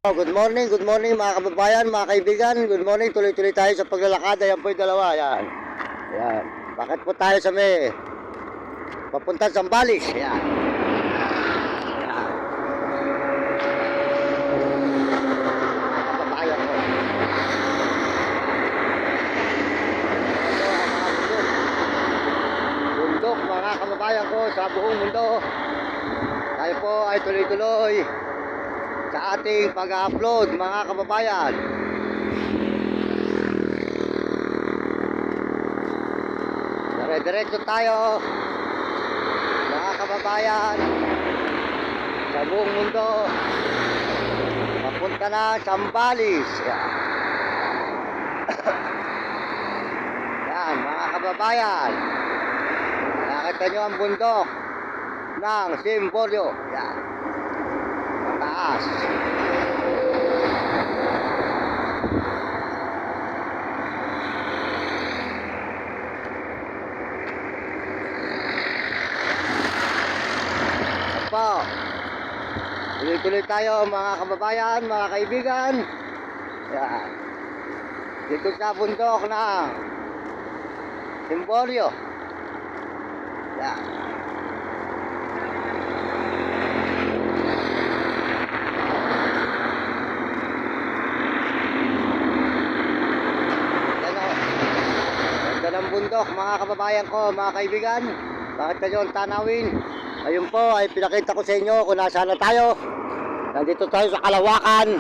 Good morning mga kababayan, mga kaibigan. Good morning, tuloy-tuloy tayo sa paglalakad. Ayan po yung dalawa, ayan. Ayan. Bakit po tayo sa may papunta sa Zambales? Ayan. Ayan. Kababayan ko. Bundok mga kababayan ko sa buong mundo. Tayo po ay tuloy-tuloy sa ating pag-upload mga kababayan. Dire-diretso tayo mga kababayan sa buong mundo papunta na Zambales. Yan mga kababayan, nakita nyo ang bundok ng Simbolyo. Yan, mataas. Po, tuloy-tuloy tayo mga kababayan, mga kaibigan. Yan, dito sa bundok ng Simbolyo. Yan. Ng bundok mga kababayan ko, mga kaibigan. Bakit kayo ang tanawin? Ayun po ay pinakita ko sa inyo kung nasaan na tayo. Nandito tayo sa kalawakan,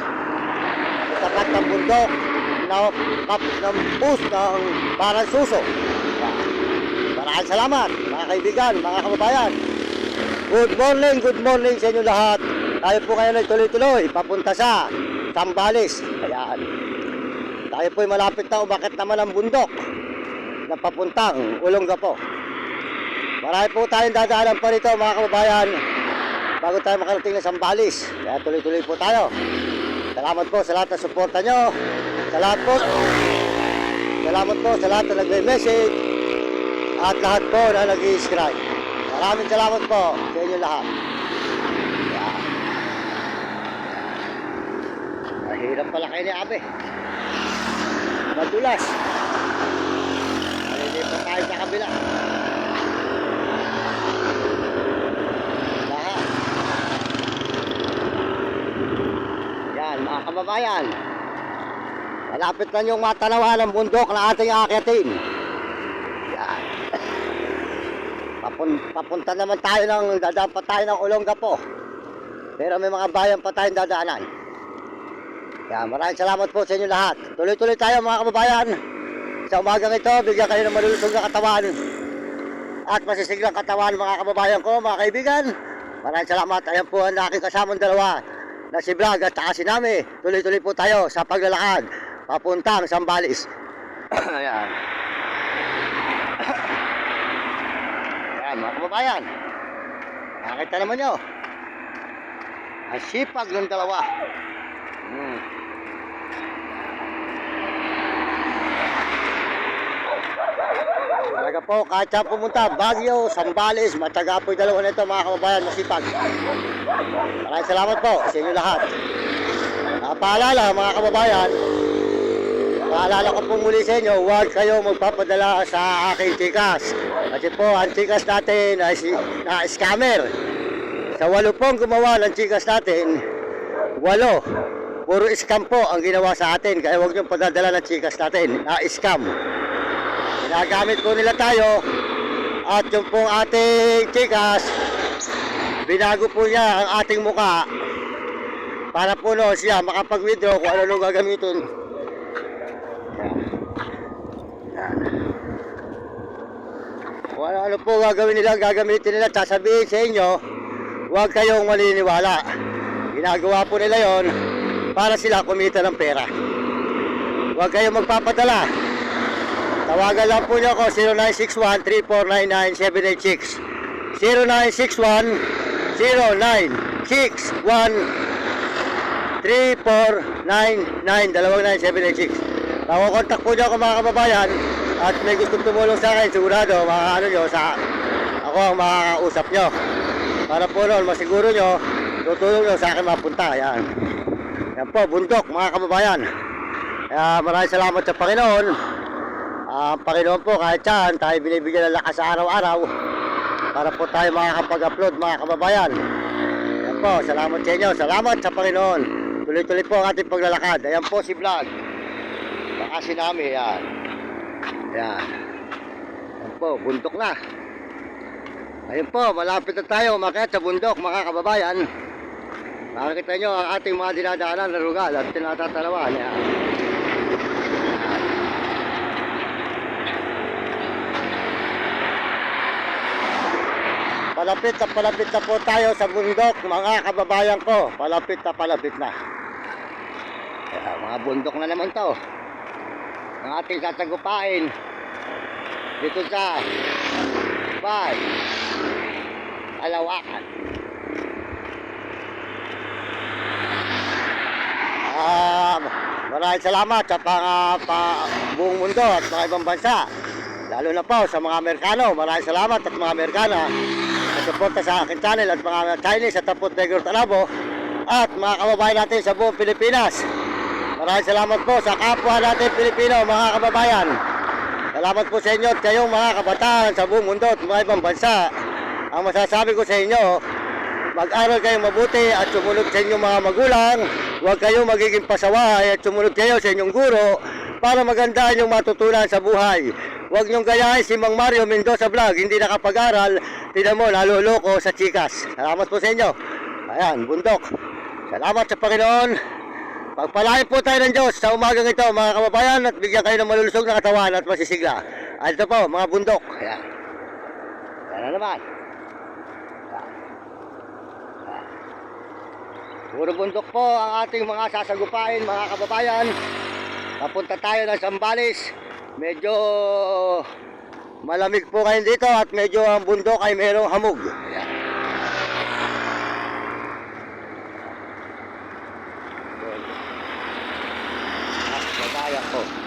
sa tapat ng bundok na kap ng bus ng Parang Suso. Maraming salamat mga kaibigan, mga kababayan. Good morning sa inyo lahat. Tayo po ngayon ay tuloy-tuloy papunta sa Zambales. Ayan, tayo po ay malapit na umakit naman ang bundok na papuntang Olongapo. Marami po tayong dadaanan pa rito mga kababayan bago tayo makarating na Zambales. Kaya tuloy-tuloy po tayo. Salamat po sa lahat ng suporta nyo. Salamat po sa lahat na nagme-message at lahat po na nag-i-subscribe. Maraming salamat po sa inyo lahat. Mahirap pala kayo ni Abe. Madulas. Malilipat tayo sa kabila. Lahat. Yan mga kababayan, malapit na yung matanawan ng bundok na ating aakitin. Yan. Papunta naman tayo dadaan pa tayo ng Olongapo. Pero may mga bayan pa tayong dadaanan. Yan, maraming salamat po sa inyo lahat. Tuloy-tuloy tayo mga kababayan. Sa umagang ito, bigyan kayo ng malulusog na katawan at masisiglang katawan mga kababayan ko, mga kaibigan. Maraming salamat. Ayan po ang aking kasamang dalawa na si Vlog at saka si Nami. Tuloy-tuloy po tayo sa paglalakad papuntang Zambales. Ayan. Ayan mga kababayan, nakita naman nyo ang sipag ng dalawa. Talaga po, kahit saan pumunta, Baguio, Zambales, matyaga po yung dalawa na ito mga kababayan, masipag. Maraming salamat po sa inyo lahat. Paalala mga kababayan, paalala ko po muli sa inyo, huwag kayo magpapadala sa aking Gcash. Kasi po, ang Gcash natin ay na scammer. Sa 8 pong gumawa ng Gcash natin, 8, puro scam po ang ginawa sa atin. Kaya huwag niyong padadala ng Gcash natin na scam. Ginagamit po nila tayo. At yung pong ating Gcash, binago po niya ang ating muka para po siya makapag-withdraw kung ano gagamitin. Yan. Kung ano po gagawin nila, gagamitin nila, sasabihin sa inyo, huwag kayong maniniwala. Ginagawa po nila yon para sila kumita ng pera. Huwag kayong magpapadala. Tawagan lang po niyo ako 0961-3499786 0961-096-1-34999-29786. Nakukontak po niyo ako mga kababayan at may gusto tumulong sa akin, sigurado ano nyo, ako ang makakausap nyo para po noon masiguro nyo tutulong nyo sa akin mapunta. Yan. Yan po, bundok mga kababayan. Kaya maraming salamat sa Panginoon. Ang Panginoon po kahit saan tayo binibigyan ng lakas sa araw-araw para po tayo makakapag-upload mga kababayan. Yan po, salamat sa inyo. Salamat sa Panginoon. Tuloy-tuloy po ang ating paglalakad. Ayan po si Vlog. Bakasi namin yan. Yan. Yan po, bundok na. Ayun po, malapit na tayo umakyat sa bundok mga kababayan. Makikita nyo ang ating mga dinadaanan na rugal at tinatatalawan. Yan. Palapit na po tayo sa bundok mga kababayan ko. Palapit na. Kaya, mga bundok na naman to. Ang ating sasagupain dito sa Kalawakan. Maraming salamat sa buong mundo at mga ibang bansa. Lalo na po sa mga Amerikano. Maraming salamat at mga Amerikana sa suporta sa aking channel at mga Chinese at Tapot Negro Talabo at mga kababayan natin sa buong Pilipinas. Maraming salamat po sa kapwa natin Pilipino mga kababayan. Salamat po sa inyo at kayong mga kabataan sa buong mundo at mga ibang bansa. Ang masasabi ko sa inyo, mag-aral kayong mabuti at sumunod sa inyong mga magulang. Huwag kayong magiging pasaway at sumunod kayo sa inyong guro para maganda inyong matutunan sa buhay. Huwag niyong gayahin si Mang Mario Mendoza Vlog, hindi nakapag-aral. Tignan mo, naluloko sa chikas. Salamat po sa inyo. Ayan, bundok. Salamat sa Panginoon. Pagpalain po tayo ng Diyos sa umagang ito mga kababayan at bigyan kayo ng malulusog na katawan at masisigla. At ito po, mga bundok. Ayan. Ayan na naman. Puro bundok po ang ating mga sasagupain mga kababayan. Papunta tayo ng Zambales. Medyo malamig po kayo dito at medyo ang bundok ay mayroong hamog. Ayan. Babayan ko.